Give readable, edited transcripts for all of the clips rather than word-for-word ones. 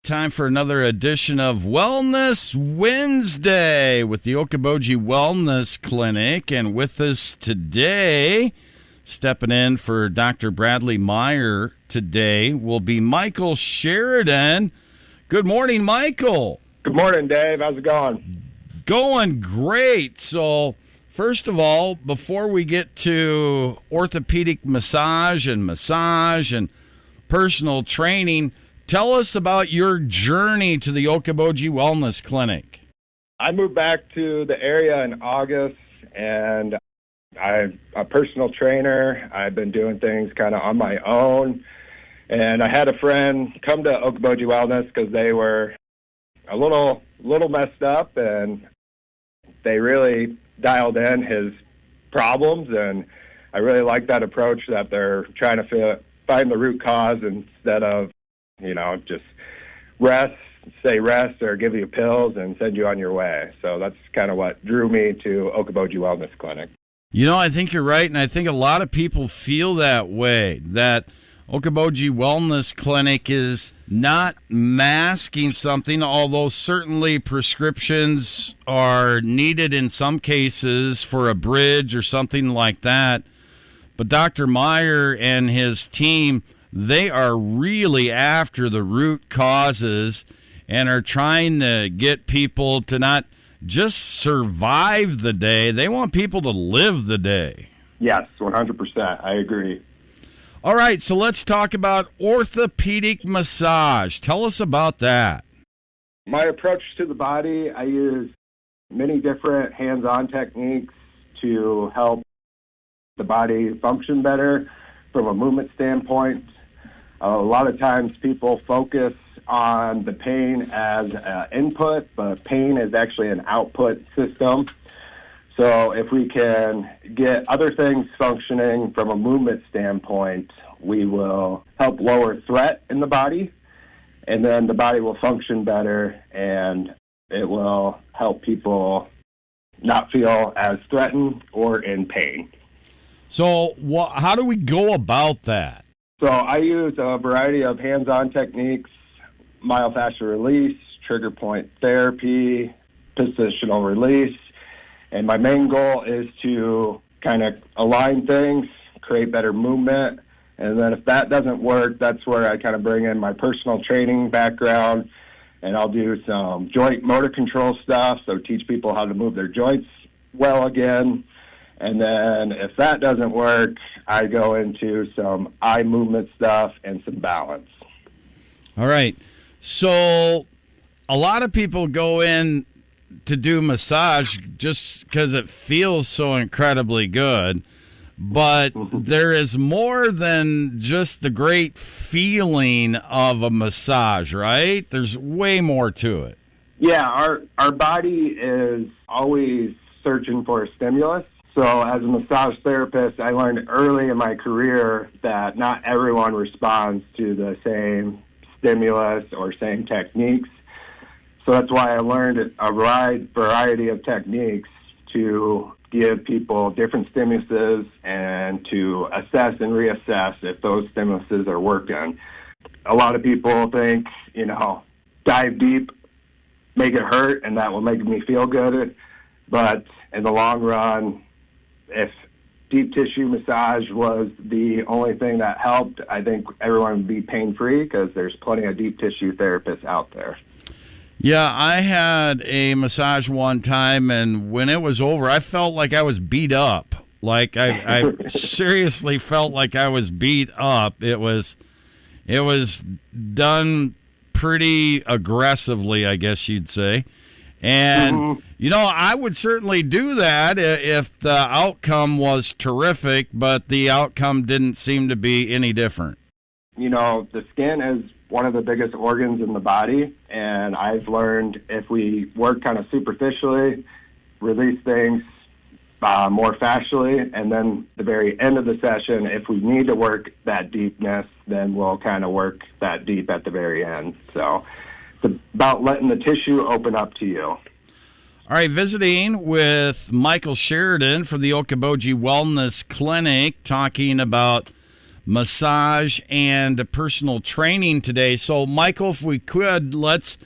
Time for another edition of Wellness Wednesday with the Okoboji Wellness Clinic. And with us today, stepping in for Dr. Bradley Meyer today, will be Mychal Sheridan. Good morning, Mychal. Good morning, Dave. How's it going? Going great. So, first of all, before we get to orthopedic massage and personal training, tell us about your journey to the Okoboji Wellness Clinic. I moved back to the area in August, and I'm a personal trainer. I've been doing things kind of on my own, and I had a friend come to Okoboji Wellness because they were a little messed up, and they really dialed in his problems, and I really like that approach that they're trying to find the root cause instead of just say rest or give you pills and send you on your way. So that's kind of what drew me to Okoboji Wellness Clinic. I think you're right, and I think a lot of people feel that way, that Okoboji Wellness Clinic is not masking something, although certainly prescriptions are needed in some cases for a bridge or something like that. But Dr. Meyer and his team, they are really after the root causes and are trying to get people to not just survive the day. They want people to live the day. Yes, 100%. I agree. All right, so let's talk about orthopedic massage. Tell us about that. My approach to the body, I use many different hands-on techniques to help the body function better from a movement standpoint. A lot of times people focus on the pain as an input, but pain is actually an output system. So if we can get other things functioning from a movement standpoint, we will help lower threat in the body, and then the body will function better, and it will help people not feel as threatened or in pain. So how do we go about that? So I use a variety of hands-on techniques, myofascial release, trigger point therapy, positional release, and my main goal is to kind of align things, create better movement, and then if that doesn't work, that's where I kind of bring in my personal training background, and I'll do some joint motor control stuff, so teach people how to move their joints well again. And then if that doesn't work, I go into some eye movement stuff and some balance. All right. So a lot of people go in to do massage just because it feels so incredibly good. But there is more than just the great feeling of a massage, right? There's way more to it. Yeah, our body is always searching for a stimulus. So as a massage therapist, I learned early in my career that not everyone responds to the same stimulus or same techniques. So that's why I learned a variety of techniques to give people different stimuluses and to assess and reassess if those stimuluses are working. A lot of people think, dive deep, make it hurt, and that will make me feel good. But in the long run, if deep tissue massage was the only thing that helped, I think everyone would be pain-free because there's plenty of deep tissue therapists out there. Yeah, I had a massage one time, and when it was over, I felt like I was beat up. Like I seriously felt like I was beat up. It was done pretty aggressively, I guess you'd say. And, I would certainly do that if the outcome was terrific, but the outcome didn't seem to be any different. The skin is one of the biggest organs in the body, and I've learned if we work kind of superficially, release things more fascially, and then the very end of the session, if we need to work that deepness, then we'll kind of work that deep at the very end. So it's about letting the tissue open up to you. All right, visiting with Mychal Sheridan from the Okoboji Wellness Clinic, talking about massage and personal training today. So, Mychal, if we could, let's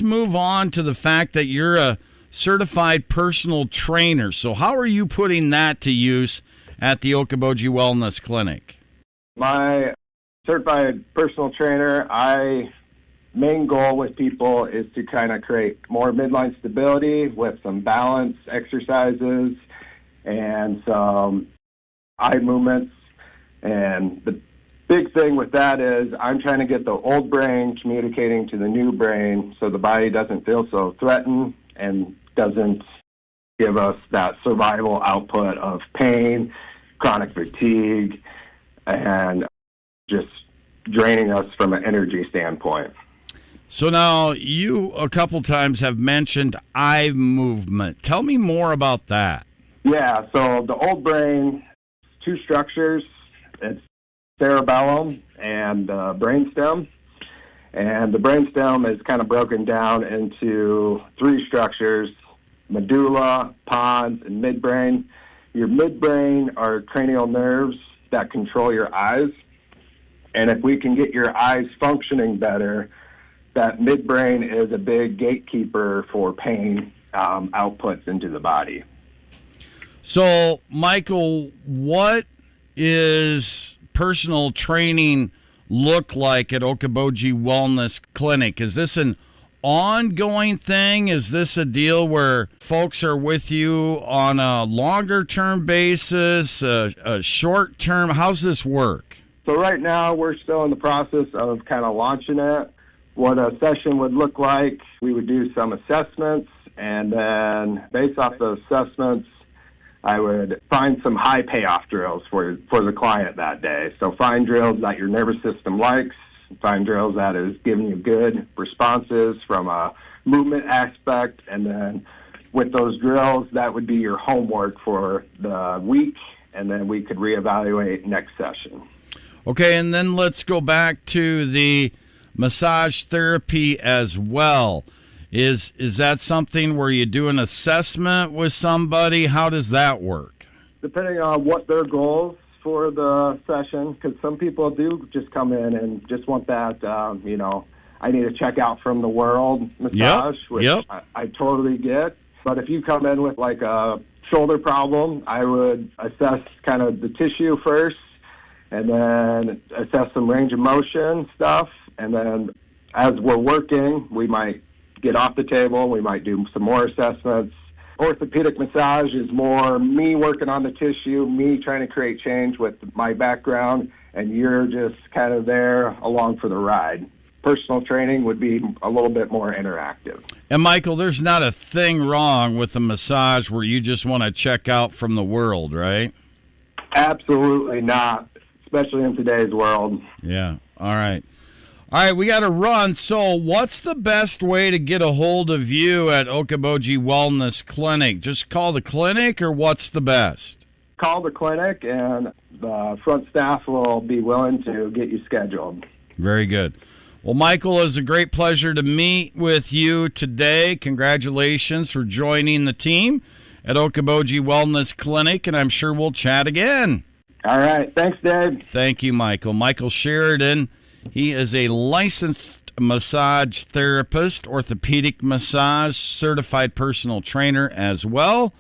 move on to the fact that you're a certified personal trainer. So how are you putting that to use at the Okoboji Wellness Clinic? My certified personal trainer, main goal with people is to kind of create more midline stability with some balance exercises and some eye movements. And the big thing with that is I'm trying to get the old brain communicating to the new brain so the body doesn't feel so threatened and doesn't give us that survival output of pain, chronic fatigue, and just draining us from an energy standpoint. So now you a couple times have mentioned eye movement. Tell me more about that. Yeah, so the old brain, two structures. It's cerebellum and brainstem. And the brainstem is kind of broken down into three structures: medulla, pons, and midbrain. Your midbrain are cranial nerves that control your eyes. And if we can get your eyes functioning better, that midbrain is a big gatekeeper for pain outputs into the body. So, Mychal, what is personal training look like at Okoboji Wellness Clinic? Is this an ongoing thing? Is this a deal where folks are with you on a longer term basis, a short term? How's this work? So right now we're still in the process of kind of launching it. What a session would look like, we would do some assessments, and then based off those assessments, I would find some high payoff drills for the client that day. So find drills that your nervous system likes, find drills that is giving you good responses from a movement aspect, and then with those drills, that would be your homework for the week, and then we could reevaluate next session. Okay, and then let's go back to the massage therapy as well. Is that something where you do an assessment with somebody? How does that work? Depending on what their goals for the session, because some people do just come in and just want that, I need to check out from the world massage, which I totally get. But if you come in with like a shoulder problem, I would assess kind of the tissue first, and then assess some range of motion stuff. And then as we're working, we might get off the table. We might do some more assessments. Orthopedic massage is more me working on the tissue, me trying to create change with my background, and you're just kind of there along for the ride. Personal training would be a little bit more interactive. And Mychal, there's not a thing wrong with a massage where you just want to check out from the world, right? Absolutely not, especially in today's world. Yeah, all right. All right, we got to run. So what's the best way to get a hold of you at Okoboji Wellness Clinic? Just call the clinic, or what's the best? Call the clinic, and the front staff will be willing to get you scheduled. Very good. Well, Mychal, it was a great pleasure to meet with you today. Congratulations for joining the team at Okoboji Wellness Clinic, and I'm sure we'll chat again. All right. Thanks, Dave. Thank you, Mychal. Mychal Sheridan. He is a licensed massage therapist, orthopedic massage, certified personal trainer as well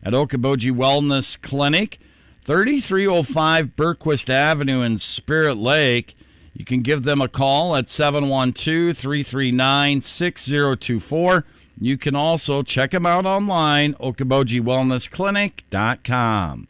at Okoboji Wellness Clinic, 3305 Berquist Avenue in Spirit Lake. You can give them a call at 712-339-6024. You can also check them out online, okobojiwellnessclinic.com.